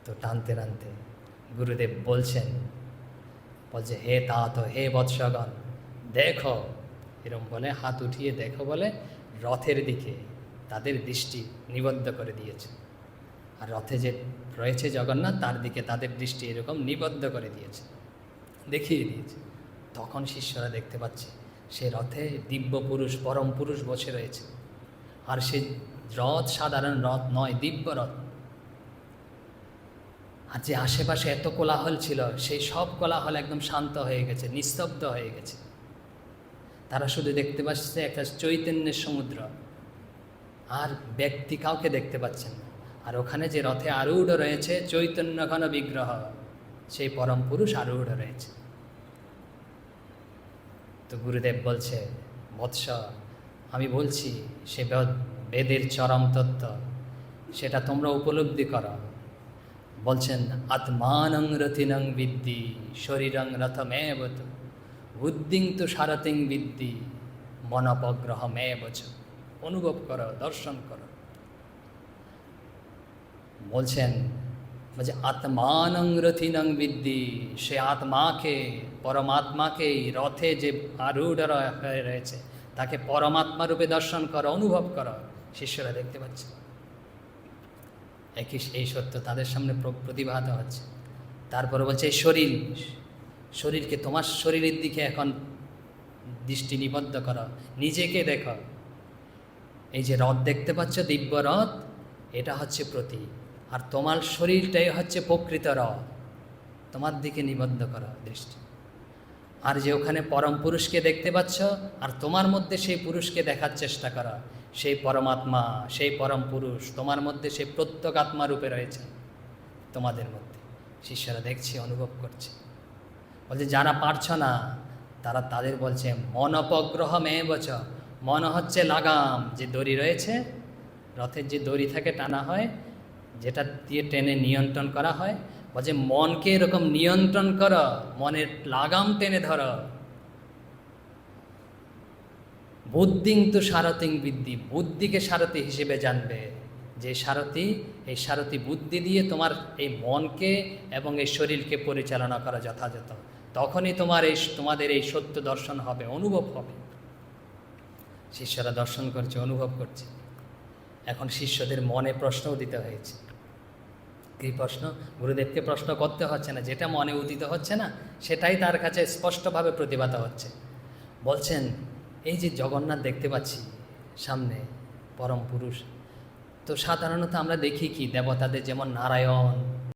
তো টানতে টানতে গুরুদেব বলছে হে तात হে বৎসগণ, দেখো, এরম বলে হাত উঠিয়ে দেখো বলে রথের দিকে তাদের দৃষ্টি নিবদ্ধ করে দিয়েছে। আর রথে যে রয়েছে জগন্নাথ, তার দিকে তাদের দৃষ্টি এরকম নিবদ্ধ করে দিয়েছে, দেখিয়ে দিয়েছে। তখন শিষ্যরা দেখতে পাচ্ছে সে রথে দিব্য পুরুষ, পরম পুরুষ বসে রয়েছে। আর সে রথ সাধারণ রথ নয়, দিব্য রথ। আর যে আশেপাশে এত কোলাহল ছিল, সেই সব কোলাহল একদম শান্ত হয়ে গেছে, নিস্তব্ধ হয়ে গেছে। তারা শুধু দেখতে পাচ্ছে একটা চৈতন্যের সমুদ্র, আর ব্যক্তি কাউকে দেখতে পাচ্ছেন না। আর ওখানে যে রথে আরূঢ় রয়েছে চৈতন্য ঘন বিগ্রহ, সেই পরম পুরুষ আরূঢ় রয়েছে। তো গুরুদেব বলছে, বৎস, আমি বলছি সে বেদের চরম তত্ত্ব, সেটা তোমরা উপলব্ধি করো। বলছেন, আত্মানং রথিনং বিদ্যি শরীরং রথমেব তু বুদ্ধিং তু সারথিং বিদ্যি মনপগ্রহমেব চ। অনুভব করো, দর্শন করো। বলছেন যে আত্মানং রথিনং বিদ্যি, সে আত্মাকে, পরমাত্মাকে রথে যে আরূঢ় হয়ে রয়েছে তাকে পরমাত্মা রূপে দর্শন করো, অনুভব করো। শিষ্যরা দেখতে পাচ্ছে একই এই সত্য তাদের সামনে প্রতিভাত হচ্ছে। তারপরে বলছে এই শরীরকে, তোমার শরীরের দিকে এখন দৃষ্টি নিবদ্ধ করো, নিজেকে দেখো। এই যে রথ দেখতে পাচ্ছ, দিব্য রথ, এটা হচ্ছে প্রতীক। আর তোমার শরীরটাই হচ্ছে প্রকৃত রথ, তোমার দিকে নিবদ্ধ করো দৃষ্টি। আর যে ওখানে পরম পুরুষকে দেখতে পাচ্ছ, আর তোমার মধ্যে সেই পুরুষকে দেখার চেষ্টা করো। সেই পরমাত্মা, সেই পরম পুরুষ তোমার মধ্যে সেই প্রত্যেক আত্মা রূপে রয়েছে তোমাদের মধ্যে। শিষ্যরা দেখছে, অনুভব করছে। বলছে যারা পারছ না তারা তাদের বলছে মনপগ্রহ মেয়ে বচ। মন হচ্ছে লাগাম, যে দড়ি রয়েছে, রথের যে দড়ি থাকে টানা হয়, যেটা দিয়ে টেনে নিয়ন্ত্রণ করা হয়। বলছে মনকে এরকম নিয়ন্ত্রণ করো, মনের লাগাম টেনে ধরো। বুদ্ধিং তু সারথিং বিদ্যি, বুদ্ধিকে সারথি হিসেবে জানবে। যে সারথি, এই সারথি বুদ্ধি দিয়ে তোমার এই মনকে এবং এই শরীরকে পরিচালনা করা যথাযথ। তখনই তোমাদের এই সত্য দর্শন হবে, অনুভব হবে। শিষ্যরা দর্শন করছে, অনুভব করছে। এখন শিষ্যদের মনে প্রশ্নও দিতে হয়েছে। কী প্রশ্ন? গুরুদেবকে প্রশ্ন করতে হচ্ছে না, যেটা মনে উদিত হচ্ছে না সেটাই তার কাছে স্পষ্টভাবে প্রতিভাত হচ্ছে। বলছেন, এই যে জগন্নাথ দেখতে পাচ্ছি সামনে, পরম পুরুষ, তো সাধারণত আমরা দেখি কি দেবতাদের, যেমন নারায়ণ,